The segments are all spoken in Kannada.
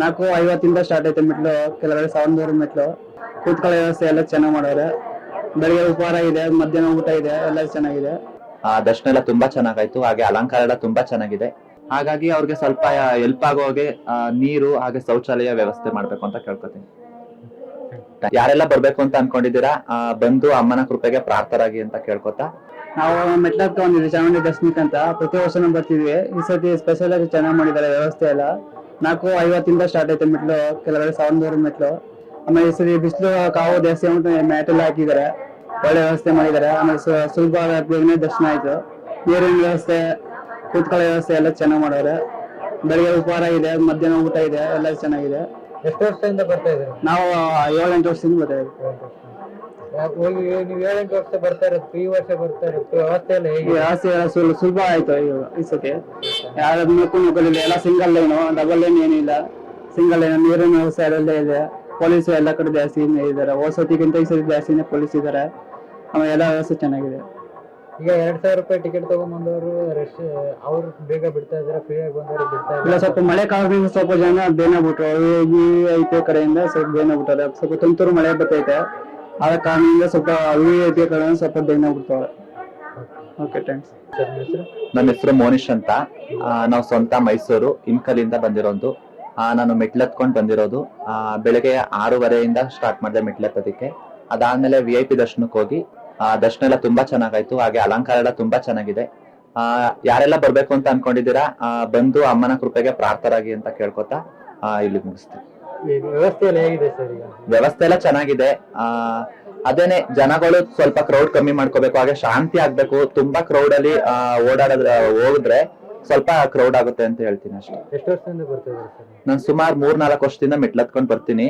4:50 ಸ್ಟಾರ್ಟ್ ಐತೆ ಮೆಟ್ಲು, ಕೆಲವರೆ 1,200 ಮೆಟ್ಲು. ಕೂತ್ಕೊಳ್ಳೋ ವ್ಯವಸ್ಥೆ ಎಲ್ಲ ಚೆನ್ನಾಗಿ ಮಾಡವ್ರೆ. ಬೆಳಿಗ್ಗೆ ಉಪಹಾರ ಇದೆ, ಮಧ್ಯಾಹ್ನ ಊಟ ಇದೆ, ಎಲ್ಲ ಚೆನ್ನಾಗಿದೆ. ದರ್ಶನ ಎಲ್ಲ ತುಂಬಾ ಚೆನ್ನಾಗಾಯ್ತು. ಹಾಗೆ ಅಲಂಕಾರ ಎಲ್ಲ ತುಂಬಾ ಚೆನ್ನಾಗಿದೆ. ಹಾಗಾಗಿ ಅವ್ರಿಗೆ ಸ್ವಲ್ಪ ಹೆಲ್ಪ್ ಆಗೋಗೆ ನೀರು ಹಾಗೆ ಶೌಚಾಲಯ ವ್ಯವಸ್ಥೆ ಮಾಡ್ಬೇಕು ಅಂತ ಕೇಳ್ಕೊತೀನಿ. ಯಾರೆಲ್ಲ ಬರ್ಬೇಕು ಅಂತ ಅನ್ಕೊಂಡಿದ್ದೀರಾ ಬಂದು ಅಮ್ಮನ ಕೃಪೆಗೆ ಪ್ರಾರ್ಥರಾಗಿ ಅಂತ ಕೇಳ್ಕೊತಾ ನಾವು ಮೆಟ್ಲು ಹತ್ಕೊಂಡಿದ್ವಿ ಚಾಮುಂಡಿ ದರ್ಶನಕ್ಕೆ ಅಂತ. ಪ್ರತಿ ವರ್ಷನೂ ಬರ್ತಿದ್ವಿ. ಈ ಸತಿ ಸ್ಪೆಷಲ್ ಆಗಿ ಚೆನ್ನಾಗಿ ಮಾಡಿದ್ದಾರೆ ವ್ಯವಸ್ಥೆ ಎಲ್ಲ. 4:50 ಸ್ಟಾರ್ಟ್ ಐತೆ ಮೆಟ್ಲು, ಕೆಲವರೆ 1,200 ಮೆಟ್ಲು. ಆಮೇಲೆ ಈ ಸತಿ ಬಿಸಿಲು ಕಾವು ಜಾಸ್ತಿ ಉಂಟು, ಮ್ಯಾಟ್ ಎಲ್ಲ ಹಾಕಿದ್ದಾರೆ, ಒಳ್ಳೆ ವ್ಯವಸ್ಥೆ ಮಾಡಿದ್ದಾರೆ. ಆಮೇಲೆ ಸುಲಭ ಬೇಗನೆ ದರ್ಶನ ಆಯ್ತು. ನೀರಿನ ವ್ಯವಸ್ಥೆ, ಕೂತ್ಕೊಳ್ಳೋ ವ್ಯವಸ್ಥೆ ಎಲ್ಲ ಚೆನ್ನಾಗಿ ಮಾಡವ್ರೆ. ಬೆಳಿಗ್ಗೆ ಉಪಹಾರ ಇದೆ, ಮಧ್ಯಾಹ್ನ ಊಟ ಇದೆ, ಎಲ್ಲ ಚೆನ್ನಾಗಿದೆ. ಎಷ್ಟು ವರ್ಷದಿಂದ ಬರ್ತಾ ಇದ್ದೀರಾ? ನಾವು 7-8 ವರ್ಷದಿಂದ ಬರ್ತಾ ಇದ್ದೀವಿ. ನೀವು 7-8 ವರ್ಷ ಬರ್ತಾ ಇರೋದು, ಈ ವರ್ಷ ಬರ್ತಾ ಇರೋದು ವ್ಯವಸ್ಥೆ ಎಲ್ಲ ಹೇಗೆ? ವ್ಯವಸ್ಥೆ ಎಲ್ಲ ಸುಲಭ ಆಯ್ತು ಈ ಸತಿ. ಯಾರ ನುಗ್ಗಲಿಲ್ಲ, ಎಲ್ಲ ಸಿಂಗಲ್ ಲೈನು, ಡಬಲ್ ಲೈನ್ ಏನಿಲ್ಲ. ಸಿಂಗಲ್ ಲೈನ್, ನೀರಿನ ವ್ಯವಸ್ಥೆ ಎಲ್ಲ ಇದೆ. ಪೊಲೀಸ್ ಎಲ್ಲ ಕಡೆ ಜಾಸ್ತಿ ಇದ್ದಾರೆ. ಹೋಸತಿಗಿಂತ ಈ ಸತಿ ಜಾಸ್ತಿನೇ ಪೊಲೀಸ್ ಇದ್ದಾರೆ. ಆಮೇಲೆ ಎಲ್ಲ ವ್ಯವಸ್ಥೆ ಚೆನ್ನಾಗಿದೆ. ಈಗ 2,000 ರೂಪಾಯಿ ಟಿಕೆಟ್ ತಗೊಂಡ್ಬಂದವರು ರಶ್, ಅವ್ರು ಬೇಗ ಬಿಡ್ತಾ ಇದಾರೆ, ಫ್ರೀ ಆಗಿ ಬಂದವರು ಬಿಡ್ತಾ ಇಲ್ಲ. ಸ್ವಲ್ಪ ಮಳೆ ಕಾರಣದಿಂದ ಸ್ವಲ್ಪ ಜನ ಬೇನೆ ಬಿಟ್ರು. ಈ ಐತೆ ಕಡೆಯಿಂದ ಸ್ವಲ್ಪ ಬೇನೆ ಬಿಟ್ಟಾರೆ. ಸ್ವಲ್ಪ ತುಂತುರು ಮಳೆ ಬರ್ತೈತೆ, ಆದ ಕಾರಣದಿಂದ ಸ್ವಲ್ಪ ಐತೆ ಕಡೆಯಿಂದ ಸ್ವಲ್ಪ ಬೇನೆ ಬಿಡ್ತಾವೆ. Okay, thanks. ನನ್ನ ಹೆಸರು ಮೋನಿಶ್ ಅಂತ. ನಾವು ಸ್ವಂತ ಮೈಸೂರು ಇನ್ಕಲಿಂದ ಬಂದಿರೋದು. ನಾನು ಮೆಟ್ಲತ್ಕೊಂಡ್ ಬಂದಿರೋದು. ಬೆಳಗ್ಗೆ 6:30 ಸ್ಟಾರ್ಟ್ ಮಾಡಿದೆ ಮೆಟ್ಲತ್ತೋದಕ್ಕೆ. ಅದಾದ್ಮೇಲೆ VIP ದರ್ಶನಕ್ಕೆ ಹೋಗಿ ದರ್ಶನ ಎಲ್ಲ ತುಂಬಾ ಚೆನ್ನಾಗಾಯ್ತು. ಹಾಗೆ ಅಲಂಕಾರ ಎಲ್ಲ ತುಂಬಾ ಚೆನ್ನಾಗಿದೆ. ಯಾರೆಲ್ಲ ಬರ್ಬೇಕು ಅಂತ ಅನ್ಕೊಂಡಿದ್ದೀರಾ ಬಂದು ಅಮ್ಮನ ಕೃಪೆಗೆ ಪ್ರಾರ್ಥರಾಗಿ ಅಂತ ಕೇಳ್ಕೊತಾ ಇಲ್ಲಿ ಮುಗಿಸ್ತೀವಿ. ವ್ಯವಸ್ಥೆ ಎಲ್ಲ ಹೇಗಿದೆ ಸರ್? ಈಗ ವ್ಯವಸ್ಥೆ ಎಲ್ಲ ಚೆನ್ನಾಗಿದೆ. ಅದೇನೆ ಜನಗಳು ಸ್ವಲ್ಪ ಕ್ರೌಡ್ ಕಮ್ಮಿ ಮಾಡ್ಕೋಬೇಕು, ಹಾಗೆ ಶಾಂತಿ ಆಗ್ಬೇಕು. ತುಂಬಾ ಕ್ರೌಡ್ ಅಲ್ಲಿ ಹೋಗಿದ್ರೆ ಸ್ವಲ್ಪ ಕ್ರೌಡ್ ಆಗುತ್ತೆ ಅಂತ ಹೇಳ್ತೀನಿ ಅಷ್ಟೇ. ಎಷ್ಟು ವರ್ಷದಿಂದ ಬರ್ತಾ ಇದ್ದೀರಾ ಸರ್? ನಾನು ಸುಮಾರು 3-4 ವರ್ಷದಿಂದ ಮೆಟ್ಲತ್ಕೊಂಡ್ ಬರ್ತೀನಿ.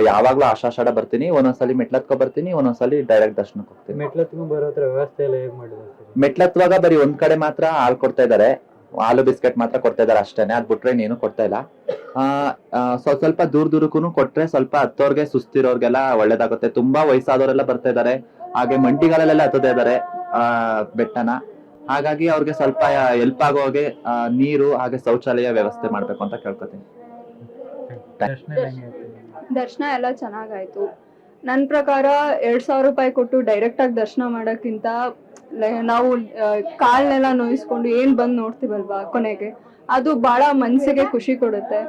ಯಾವಾಗ್ಲೂ ಆಷಾಢ ಬರ್ತೀನಿ, ಒಂದೊಂದ್ಸಲಿ ಮೆಟ್ಲತ್ಕೊಂಡ್ ಬರ್ತೀನಿ, ಒಂದೊಂದ್ಸಲಿ ಡೈರೆಕ್ಟ್ ದರ್ಶನಕ್ಕೆ ಹೋಗ್ತೀನಿ. ಮೆಟ್ಲತ್ಕೊಂಡ್ ಬರೋ ಹತ್ರ ವ್ಯವಸ್ಥೆ ಎಲ್ಲ ಹೇಗ್ ಮಾಡಿದ್ದಾರೆ ಸರ್? ಮೆಟ್ಲತ್ವಾಗ ಬರೀ ಒಂದ್ ಕಡೆ ಮಾತ್ರ ಹಾಲು ಕೊಡ್ತಾ ಇದಾರೆ, ಹಾಲು ಬಿಸ್ಕೆಟ್ ಮಾತ್ರ ಕೊಡ್ತಾ ಇದಾರೆ ಅಷ್ಟೇನೆ. ಅದ್ ಬಿಟ್ರೆ ಏನು ಕೊಡ್ತಾ ಇಲ್ಲ. ಸ್ವಲ್ಪ ದೂರಕ್ಕೂ ಕೊಟ್ರೆ ಸ್ವಲ್ಪ ಹತ್ತೋರ್ಗೆ ಸುಸ್ತಿರೋರ್ಗೆಲ್ಲ ಒಳ್ಳೇದಾಗುತ್ತೆ. ತುಂಬಾ ವಯಸ್ಸಾದವರೆಲ್ಲ ಬರ್ತಾ ಇದಾರೆ, ಹಾಗೆ ಮಂಟಿಗಾಲೆಲ್ಲ ಹತ್ತದೇ ಇದಾರೆ ಬೆಟ್ಟನ. ಹಾಗಾಗಿ ಅವ್ರಿಗೆ ಸ್ವಲ್ಪ ಹೆಲ್ಪ್ ಆಗೋಗೆ ನೀರು ಹಾಗೆ ಶೌಚಾಲಯ ವ್ಯವಸ್ಥೆ ಮಾಡ್ಬೇಕು ಅಂತ ಕೇಳ್ಕೊತೀನಿ. ದರ್ಶನ ಎಲ್ಲ ಚೆನ್ನಾಗಾಯ್ತು. ನನ್ನ ಪ್ರಕಾರ 2,000 ರೂಪಾಯಿ ಕೊಟ್ಟು ಡೈರೆಕ್ಟ್ ಆಗಿ ದರ್ಶನ ಮಾಡೋಕ್ಕಿಂತ ನಾವು ಕಾಲ್ನೆಲ್ಲ ನೋಯಿಸ್ಕೊಂಡು ಏನ್ ಬಂದ್ ನೋಡ್ತೀವಲ್ವಾ ಕೊನೆಗೆ, ಅದು ಬಹಳ ಮನ್ಸಿಗೆ ಖುಷಿ ಕೊಡುತ್ತೆ.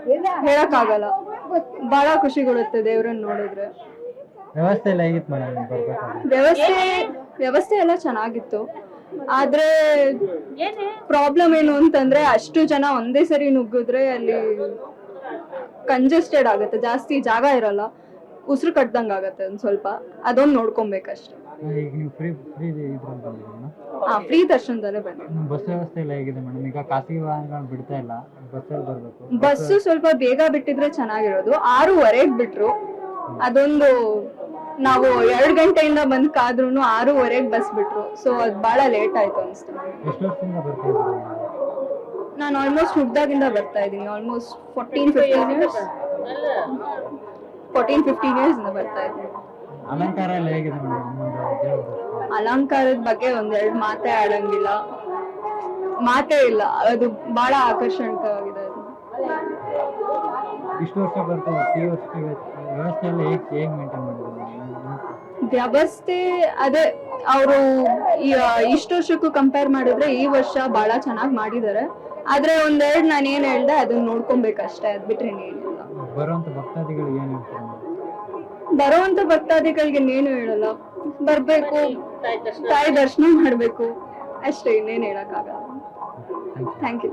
ಹೇಳಕ್ಕಾಗಲ್ಲ, ಬಹಳ ಖುಷಿ ಕೊಡುತ್ತೆ ದೇವ್ರನ್ನ ನೋಡಿದ್ರೆ. ವ್ಯವಸ್ಥೆ ಎಲ್ಲ ಹೇಗಿತ್ತು ಮೇಡಮ್? ವ್ಯವಸ್ಥೆ ಎಲ್ಲ ಚೆನ್ನಾಗಿತ್ತು. ಆದ್ರೆ ಪ್ರಾಬ್ಲಮ್ ಏನು ಅಂತಂದ್ರೆ ಅಷ್ಟು ಜನ ಒಂದೇ ಸರಿ ನುಗ್ಗಿದ್ರೆ ಅಲ್ಲಿ ಕಂಜೆಸ್ಟೆಡ್ ಆಗುತ್ತೆ, ಜಾಸ್ತಿ ಜಾಗ ಇರಲ್ಲ, ಉಸಿರು ಕಟ್ದಂಗ ಆಗತ್ತೆ ಒಂದ್ ಸ್ವಲ್ಪ. ಅದೊಂದು ನೋಡ್ಕೊಬೇಕಷ್ಟೆ. ಫ್ರೀ ದರ್ಶನದಲ್ಲೇ ಬಂದೆ. ಬಸ್ ವ್ಯವಸ್ಥೆ ಎಲ್ಲ ಹೇಗಿದೆ ಮೇಡಮ್? ಈಗ ಖಾಸಗಿ ವಾಹನಗಳು ಬಿಡ್ತಾ ಇಲ್ಲ, ಬಸ್ಸಲ್ಲಿ ಬರ್ಬೇಕು. ಬಸ್ಸು ಸ್ವಲ್ಪ ಬೇಗ ಬಿಟ್ಟಿದ್ರೆ ಚೆನ್ನಾಗಿರೋದು. 6:15 ಬಿಟ್ರು. ಅದೊಂದು ನಾವು 2 ಗಂಟೆಯಿಂದ ಬಂದ್ ಕಾದ್ರೂ 6:15 ಬಸ್ ಬಿಟ್ರು. ಸೊ ಅದ್ ಬಹಳ ಲೇಟ್ ಆಯ್ತು ಅನ್ಸ್ತು. ಎಷ್ಟು ವರ್ಷದಿಂದ ಬರ್ತಾ ಇದ್ದೀರಾ? ನಾನು ಆಲ್ಮೋಸ್ಟ್ ಹುಡ್ದಾಗಿಂದ ಬರ್ತಾ ಇದ್ದೀನಿ. ಆಲ್ಮೋಸ್ಟ್ 14-15 ಇಯರ್ಸ್ ಇಂದ ಬರ್ತಾ ಇದ್ದೀನಿ. ಅಲಂಕಾರ ಎಲ್ಲ ಹೇಗಿದೆ ಮೇಡಮ್? ಅಲಂಕಾರದ ಬಗ್ಗೆ ಒಂದೆರಡು ಮಾತೇ ಆಡಂಗಿಲ್ಲ, ಮಾತೇ ಇಲ್ಲ. ಅದು ಬಹಳ ಆಕರ್ಷಣೀಯವಾಗಿದೆ. ಅದು ಇಷ್ಟು ವರ್ಷ ಬರ್ತಾ ಈ ವರ್ಷಕ್ಕೆ ವ್ಯವಸ್ಥೆ ಎಲ್ಲ ಹೇಗೆ ಮೇಂಟೈನ್ ಮಾಡಿದ್ದಾರೆ? ವ್ಯವಸ್ಥೆ ಅದೇ ಅವರು ಇಷ್ಟು ವರ್ಷಕ್ಕೂ ಕಂಪೇರ್ ಮಾಡಿದ್ರೆ ಈ ವರ್ಷ ಬಹಳ ಚೆನ್ನಾಗಿ ಮಾಡಿದ್ದಾರೆ. ಆದ್ರೆ ಒಂದೆರಡು ನಾನು ಏನ್ ಹೇಳ್ದೆ ಅದನ್ನ ನೋಡ್ಕೊಬೇಕಷ್ಟೇ, ಅದ್ ಬಿಟ್ರೆ ಏನಿಲ್ಲ. ಬರುವಂತ ಭಕ್ತಾದಿಗಳಿಗೆ ಏನ್ ಹೇಳ್ತಾರೆ? ಬರುವಂತ ಭಕ್ತಾದಿಗಳಿಗೆ ಇನ್ನೇನು ಹೇಳಲ್ಲ, ಬರ್ಬೇಕು, ತಾಯಿ ದರ್ಶನ ಮಾಡ್ಬೇಕು ಅಷ್ಟೇ, ಇನ್ನೇನು ಹೇಳಕ್ಕಾಗಲ್ಲ. Thank you.